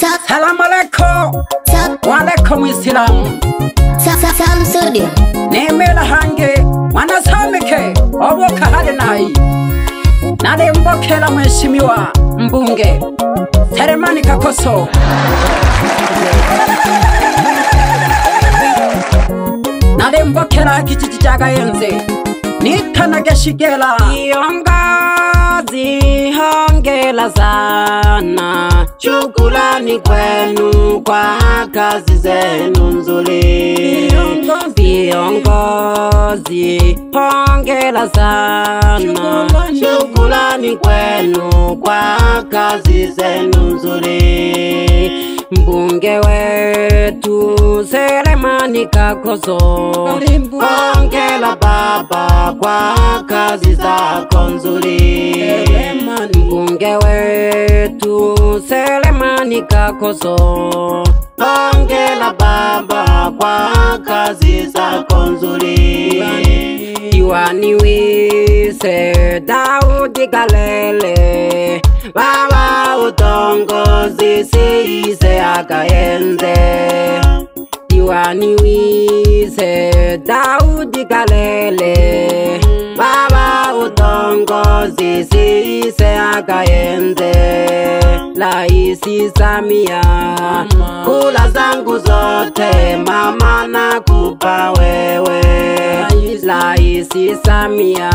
Salam alaikum. Wa alaikum assalam. Samsudi Nemela hange mwana samike oboka hali nai nale mbokela mheshimiwa mbunge Selemani Kakoso nale mbokela kijiji cha Gayenze nikanage shigela iongozi hongela sana shukrani kwenu kwa kazi zenu nzuri viongozi hongela sana shukrani kwenu kwa kazi zenu nzuri mbunge wetu Selemani Kakoso hongela baba kwa kazi zako nzuri mbunge wetu Selemani Kakoso hongela baba kwa kazi zako nzuri diwani wise Daudi Galele baba utongozi siise Gayenze diwani wise Daudi Galele baba utongozi siise Gayenze Laisi Samia kula zangu zote mama nakupa wewe Laisi Samia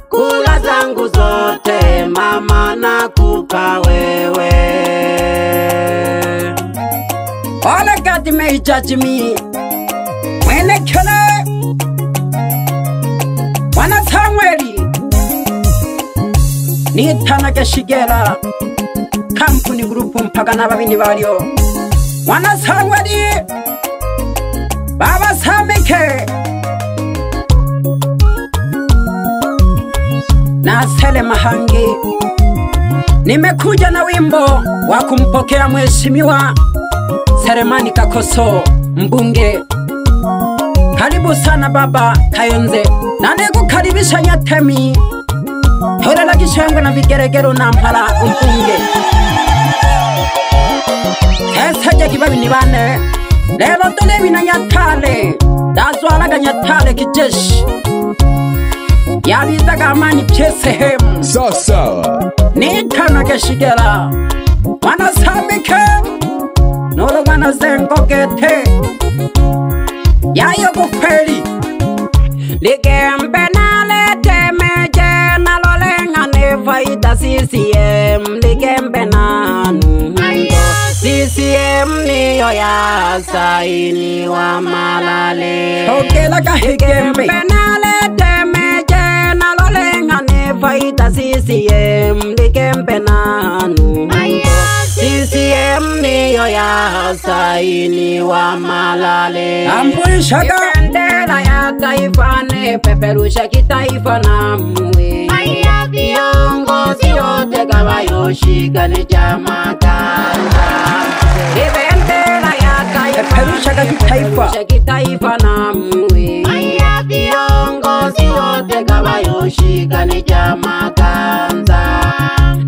kula zangu zote mama nakupa wewe Ole God may judge me Mwene kele Wana Samueli Nitanage shigela Kampuni grupu mpaka na babini balio Wana Samueli Baba Samike na Selema hangi nimekuja na wimbo wa kumpokea mheshimiwa Selemani Kakoso mbunge karibu sana baba Gayenze na nikukaribisha Nyatemi holela gishangwe na vigeregero na mpala mbunge Hesaje kibabini bane lelo tolebi na Nyatale dazwalaga Nyatale kijeshi yabizaga amani pyesehemu sawa nikanage shigela wana samike nolo wana zengogete yayo gufeli ligembe naletemeje nalolenga nefaida CCM ligembe nanu CCM niyo ya saini wa malale ogela gahigembe naletemeje nalolenga nefaida CCM ligembe nanu CCM niyo ya saini wa malale ambulishaga bendera ya taifa ne peperusha kitaifa na mwe viongozi yote kawayoshika ni chama kanza bendera ya taifa peperusha kitaifa na mwe viongozi yote kawayoshika ni chama kanza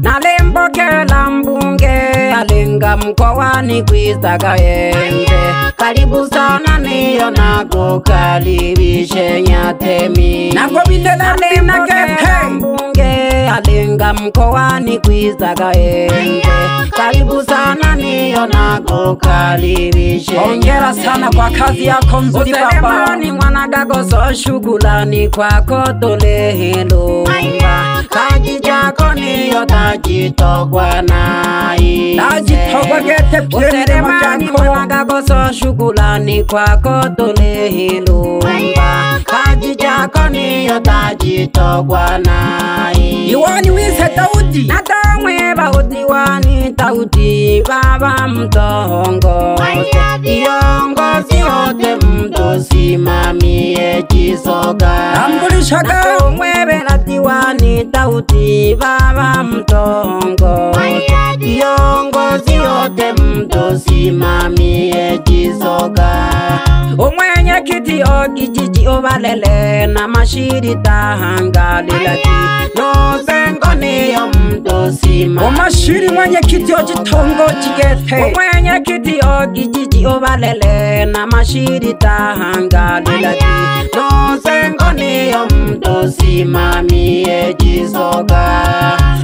nalembokela mbunge alenga mkoani kwisa Gayenze karibu sana niyo nako karibishe Nyatemi nako bindela nake mbunge alenga mkoani kwisa Gayenze karibu sana niyo nako karibishe hongera sana kwa kazi yako nzuri baba ni mwana Kakoso shukrani kwako tolehelo kaji jako niyo tajitogwa nai tajitogwa gete pyemere majako mwana Kakoso shukrani kwako tolehelo kaji jako niyo tajitogwa nai diwani wise Daudi natamwe bahudiwani Daudi baba mtongo viongozi wote mtosimamie Chisoga ambulishaga mwebe na diwani Daudi baba mtongo viongozi wote mtosimamie Chisoga umwenye kiti ogijiji obalele na mashiri tahangalilaki no sengo niyo mdosima omashiri mwenye kiti ojitongo jigete mwenye kiti ogijiji obalele na mashiri tahangalilaki no sengo niyo mdosima miye jisoga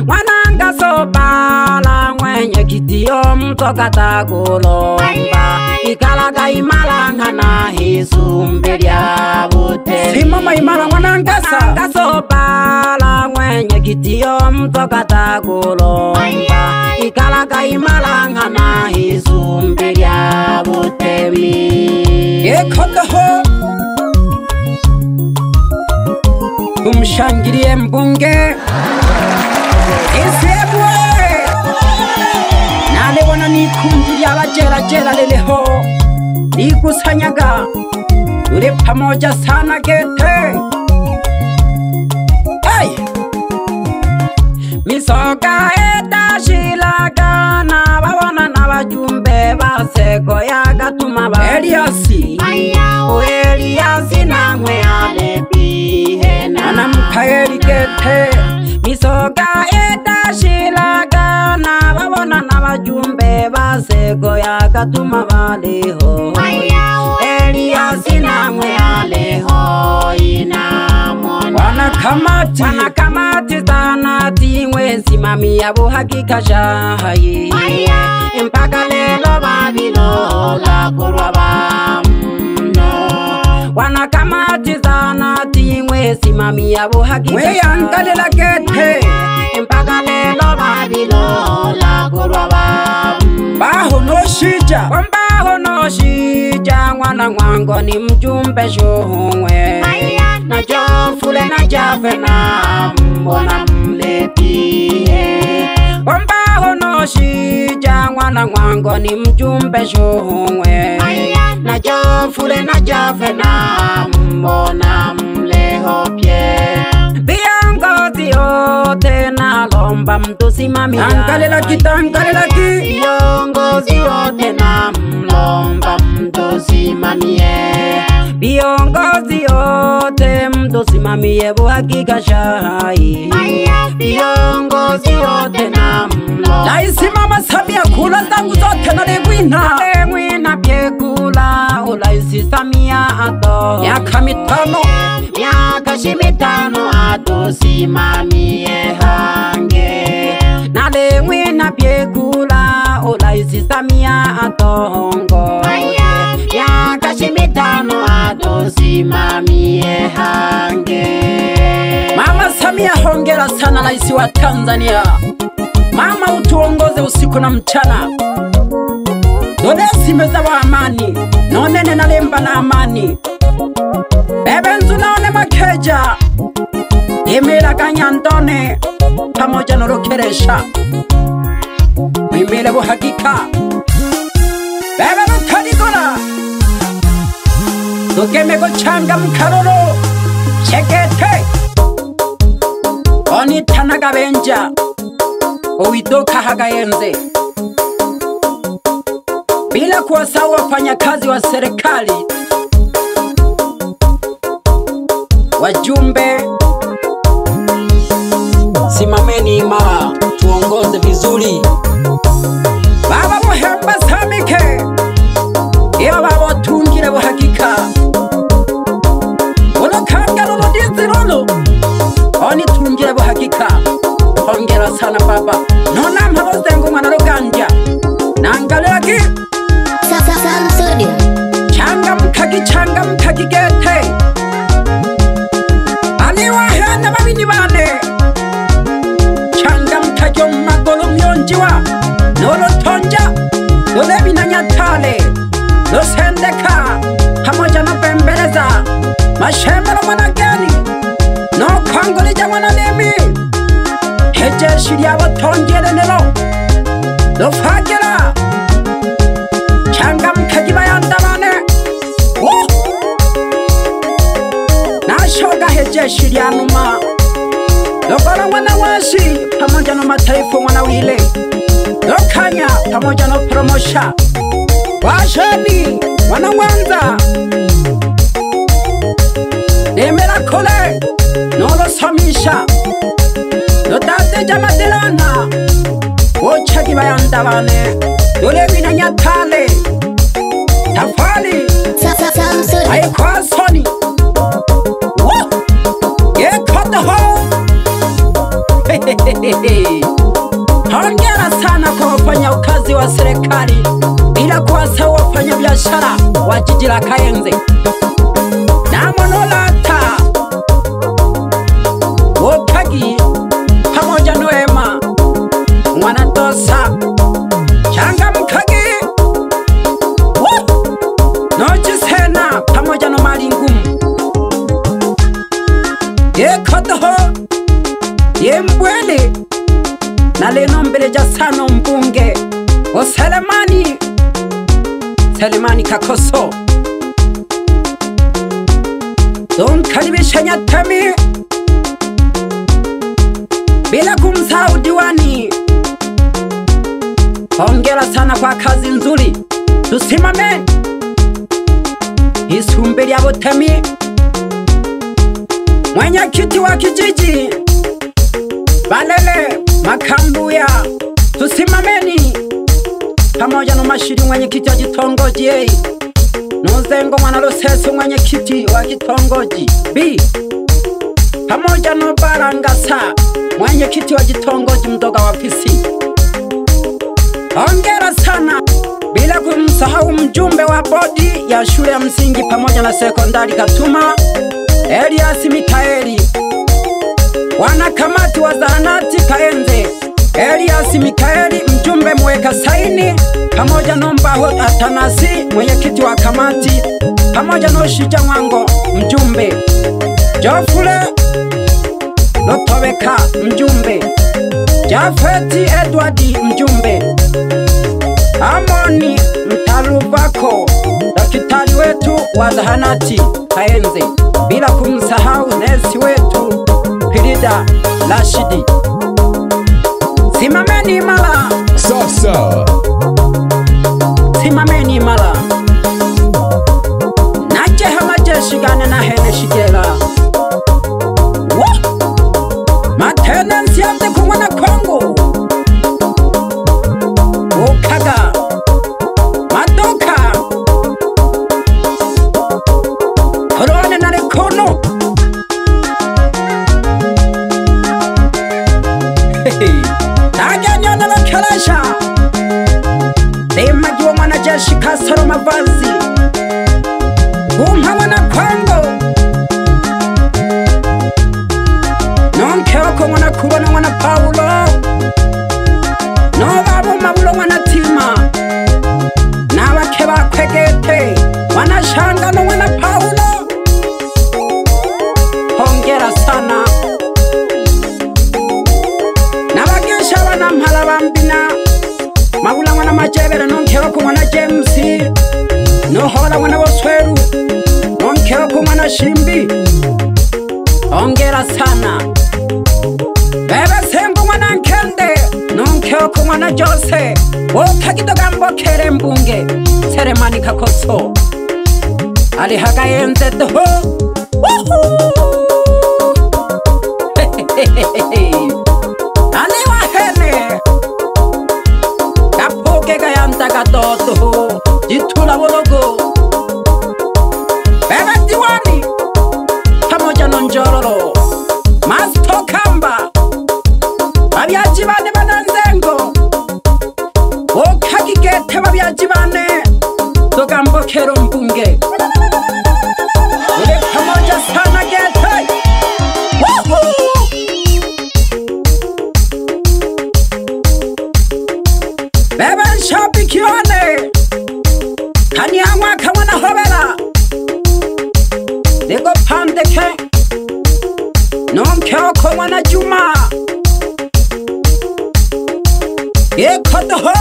mwananga sobala mwenye kiti omtoka takulomba ikalaga imalanga na hisumbelia bute simama imala mwanangasa gasopala mwenye kitiyo mtoka takulomba ikalaga imalanga na hisumbelia butemi ekokaho tumshangilie mbunge isebwe nalebona nikundi lyabajera leleho nikusanyaga ule pamoja sana gete hey! Misoka edashilaga na babona na bajumbe baseko yagatuma ba Eliasi namwe alebihe na mkaeli gete misoka edashilaga na babona na bajumbe baseko yagatuma baleho Eliasi namwe aleho inamona wanakamati sana tingwe simamia buhakika shahayi mpaka lelo babilo la kurwa wanakamati sana tingwe simamia buhakika weyangalela gete mpaka lelo babilo la kurwa baho no shija mwana mwango ni mjumbe shuhumwe na jofule na jafe na mbona mlepie baho no shija mwana mwango ni mjumbe shuhumwe na jofule na jafe na mbona mlehopye viongozi yote na lomba mtusimamia angalelaki viongozi yote na mlomba mtusimamie viongozi yote mtusimamie buhakika shai viongozi yote na mlomba laisimama Samia kula zangu zote na lengwina pyekula ulaisi Samia ato miaka shimitano atusimamie hange na lengwina pyekula ulaisi Samia atongo miaka shimitano atusimamie hange Mama Samia hongera sana raisi wa Tanzania mama utuongoze usiku na mchana Dodesi meza wa amani nonene na lemba na amani bebe nzunaone makeja imela kanyantone pamoja norokeresha mwimele buhakika bebe nutanikola tukemeko changa mkaroro chekete onitanaga benja Uwitoka hagayenze bila kuwasahau wafanyakazi wa serikali wajumbe simameni imara tuongoze vizuri baba muhemba samike iyo baba tungire buhakika uno kangalo ndizi rono oni tungire buhakika hongera sana baba nona mpaloze ngo mwana roganja nangalaki Sam Studio changa mkagi gete aliwa hana babini bane changa mkagi magolo myonjiwa nolo tonja dolebi na nyatale dosendeka pamoja na pembeleza mashembero mwanageni no kwangolija mwana nemi hejeshi ly'abatongere nero dofagera changa mkagiba yandabane nashoga hejeshi lyanuma dokora mwana washi pamoja na mataifa mwana wile dokanya pamoja na promosha washani mwana Mwanza kule nolosomisha notate jamadelana wochagi bayandabane dole bina nyatale tafali Samsuri. ay kwa soni ye kodoho hongera sana kwa wafanya ukazi wa serikali bila kuwasahau wafanya biashara wa jiji la Kayenze na monolata Wokagi pamoja Noema Mwanatosa Changamkagi Nochisena pamoja no Malingumu Yekodoho Yembwele na leno mbeleja sano mbunge o Selemani Kakoso Don karibisha Nyatami bila kumsahau diwani. Hongera sana kwa kazi nzuri, tusimame isumbe lya Butemi. Mwenyekiti wa kijiji Balele Makambuya, tusimameni pamoja na mashiri mwenyekiti wa kitongoji A Nuzengo Mwanaruseso mwenyekiti wa kitongoji B pamoja na Barangasa mwenyekiti wa kitongoji mdoga wa PC. Hongera sana bila kumsahau mjumbe wa bodi ya shule ya msingi pamoja na sekondari Katuma Elias Mikaeli, wanakamati wa zahanati Kayenze Elias Mikaeli mjumbe mweka saini pamoja na Mbaho Atanasi mwenyekiti wa kamati pamoja na Shija Mwango mjumbe Jofule Lotobeka mjumbe Jafeti Edwardi mjumbe Amoni Mtalubako daktari wetu wa zahanati Kayenze, bila kumsahau nesi wetu Pirida Rashidi. Simameni imara sasa, simameni imara naje hamajeshi gane na hene shigera Maintenance yate kumwana Kongo Okaga Madoka Korone na rekono Naganyona na kalasha Dema jiwa mwanajeshi Kasaro Mavazi Umha mwana Kongo Nonkewako mwana Kubona mwana Paulo Nobabu Mabulo mwana Tima Nabake bakwegete mwana Shangano mwana Paulo. Hongera sana Nabagesha wana Mpala Bambina Mabula mwana Majebere nonkewako mwana James Nohola mwana Bosweru nonkewako mwana Shimbi. Hongera sana Bebe Sengu mwana Nkende nonkewako mwana Jose Wokagidoga Mbokere mbunge Selemani Kakoso Ali Hakayenze doho Ali wahene Kapoke gayanda gadoto Jitula bologo Bebe diwani pamoja na Njororo Masto Kamba Babyaji bane bananzengo Wokagigete babyaji bane Doga Mbokero mbunge Ule pamoja sana gete Bebe nshabikione Kanyamwa kawana hobela Nego pandeke Nonkewako mwana Juma Yekodoho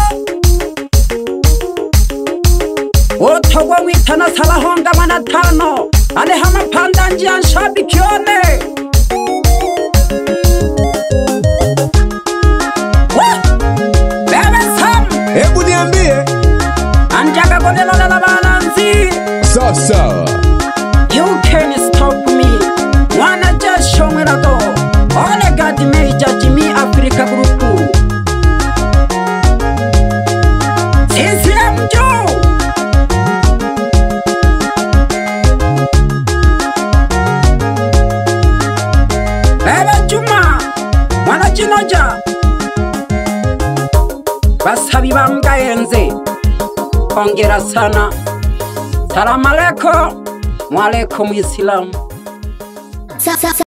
Otogwa witana Salahonga mwana Tano Ale hama pandanji anshabikione Bebe Sam hebu niambie Anjaga godelo la balanzi sasa. You can't stop me jinoja basabi bamgayenze ongera sana. Salamu alaikum, wa alaikum Islam.